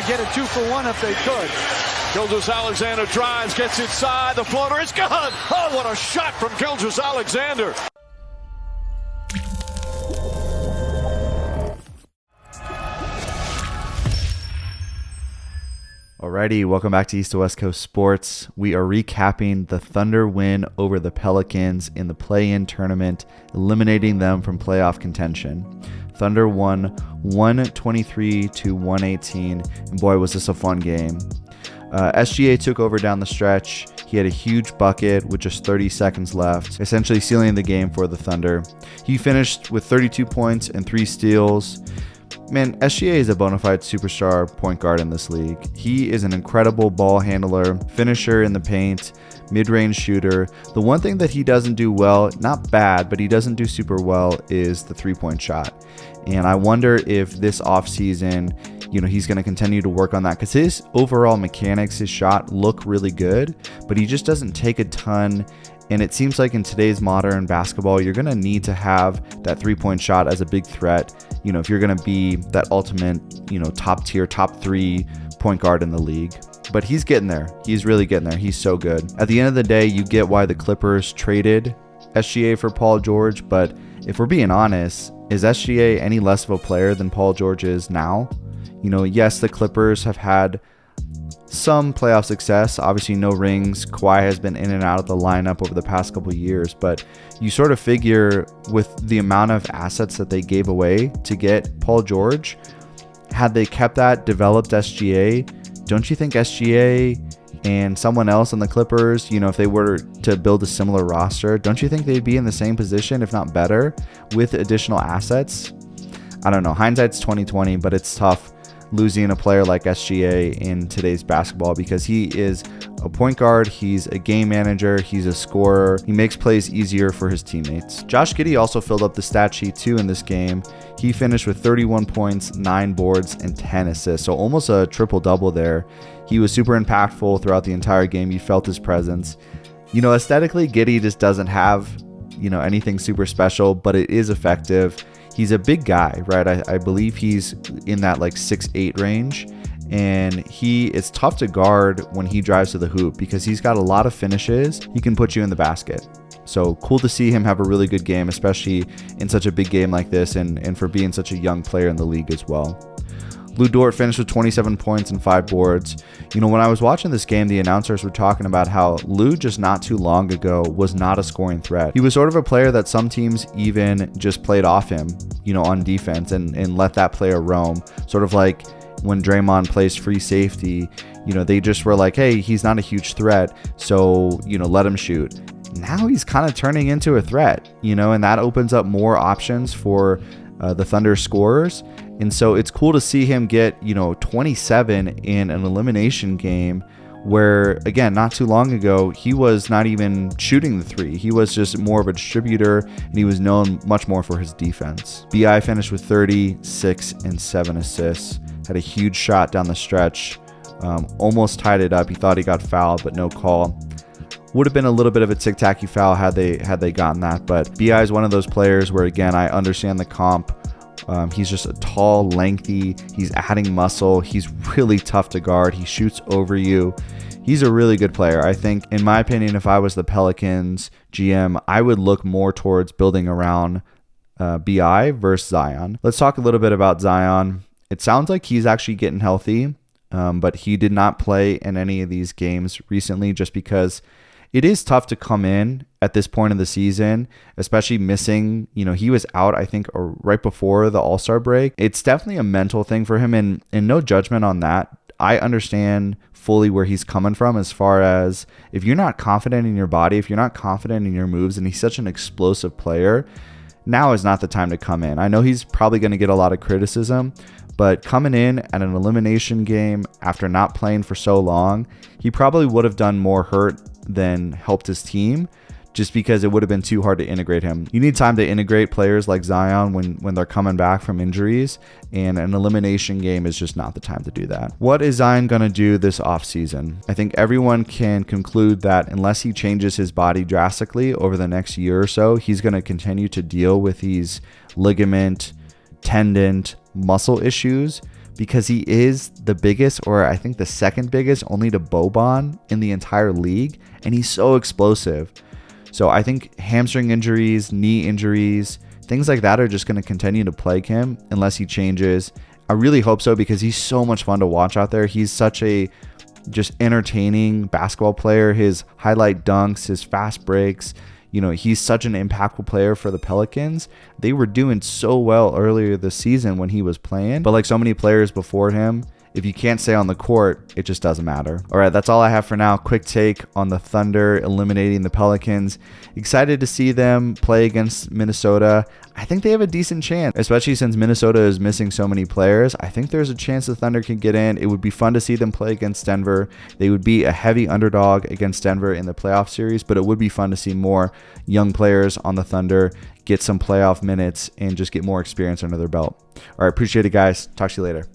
get a 2 for 1 if they could. Gilgeous-Alexander drives, gets inside, the floater is gone. Oh, what a shot from Gilgeous-Alexander. Alrighty, welcome back to E2W Coast Sports. We are recapping the Thunder win over the Pelicans in the play-in tournament, eliminating them from playoff contention. Thunder won 123-118, and boy, was this a fun game. SGA took over down the stretch. He had a huge bucket with just 30 seconds left, essentially sealing the game for the Thunder. He finished with 32 points and 3 steals. Man, SGA is a bona fide superstar point guard in this league. He is an incredible ball handler, finisher in the paint, mid-range shooter. The one thing that he doesn't do well, not bad, but he doesn't do super well, is the three-point shot. And I wonder if this offseason, he's going to continue to work on that, because his overall mechanics, his shot look really good, but he just doesn't take a ton. And it seems like in today's modern basketball, you're going to need to have that three-point shot as a big threat. If you're going to be that ultimate, top tier, top 3 point guard in the league. But he's getting there. He's really getting there. He's so good. At the end of the day, you get why the Clippers traded SGA for Paul George. But if we're being honest, is SGA any less of a player than Paul George is now? Yes, the Clippers have had some playoff success, obviously no rings. Kawhi has been in and out of the lineup over the past couple of years, but you sort of figure with the amount of assets that they gave away to get Paul George, had they kept that, developed SGA, don't you think SGA and someone else on the Clippers, if they were to build a similar roster, don't you think they'd be in the same position, if not better, with additional assets? I don't know. Hindsight's 2020, but it's tough losing a player like SGA in today's basketball, because he is a point guard, he's a game manager, he's a scorer, he makes plays easier for his teammates. Josh Giddey also filled up the stat sheet too in this game. He finished with 31 points, 9 boards, and 10 assists, so almost a triple-double there. He was super impactful throughout the entire game. You felt his presence. Aesthetically, Giddey just doesn't have, anything super special, but it is effective. He's a big guy, right? I believe he's in that 6'8" range, and it's tough to guard when he drives to the hoop because he's got a lot of finishes. He can put you in the basket. So cool to see him have a really good game, especially in such a big game like this, and for being such a young player in the league as well. Lou Dort finished with 27 points and 5 boards. When I was watching this game, the announcers were talking about how Lou just not too long ago was not a scoring threat. He was sort of a player that some teams even just played off him, on defense and let that player roam. Sort of like when Draymond plays free safety, they just were like, hey, he's not a huge threat, so, let him shoot. Now he's kind of turning into a threat, and that opens up more options for the Thunder scorers. And so it's cool to see him get, 27 in an elimination game where, again, not too long ago, he was not even shooting the 3. He was just more of a distributor, and he was known much more for his defense. BI finished with 36 and 7 assists, had a huge shot down the stretch, almost tied it up. He thought he got fouled, but no call. Would have been a little bit of a tic-tac foul had they gotten that, but BI is one of those players where, again, I understand the comp. He's just a tall, lengthy, he's adding muscle, he's really tough to guard, he shoots over you. He's a really good player. I think, in my opinion, if I was the Pelicans GM, I would look more towards building around BI versus Zion. Let's talk a little bit about Zion. It sounds like he's actually getting healthy, but he did not play in any of these games recently just because it is tough to come in at this point of the season, especially missing, he was out, I think, right before the All-Star break. It's definitely a mental thing for him, and no judgment on that. I understand fully where he's coming from as far as if you're not confident in your body, if you're not confident in your moves, and he's such an explosive player, now is not the time to come in. I know he's probably going to get a lot of criticism, but coming in at an elimination game after not playing for so long, he probably would have done more hurt than helped his team, just because it would have been too hard to integrate him. You need time to integrate players like Zion when they're coming back from injuries, and an elimination game is just not the time to do that. What is Zion going to do this offseason? I think everyone can conclude that unless he changes his body drastically over the next year or so, he's going to continue to deal with these ligament, tendon, muscle issues. because he is the biggest, or I think the second biggest, only to Boban in the entire league, and he's so explosive. So I think hamstring injuries, knee injuries, things like that are just going to continue to plague him unless he changes. I really hope so, because he's so much fun to watch out there. He's such a just entertaining basketball player. His highlight dunks, his fast breaks, he's such an impactful player for the Pelicans. They were doing so well earlier this season when he was playing, but like so many players before him, if you can't stay on the court, it just doesn't matter. All right, that's all I have for now. Quick take on the Thunder eliminating the Pelicans. Excited to see them play against Minnesota. I think they have a decent chance, especially since Minnesota is missing so many players. I think there's a chance the Thunder can get in. It would be fun to see them play against Denver. They would be a heavy underdog against Denver in the playoff series, but it would be fun to see more young players on the Thunder get some playoff minutes and just get more experience under their belt. All right, appreciate it, guys. Talk to you later.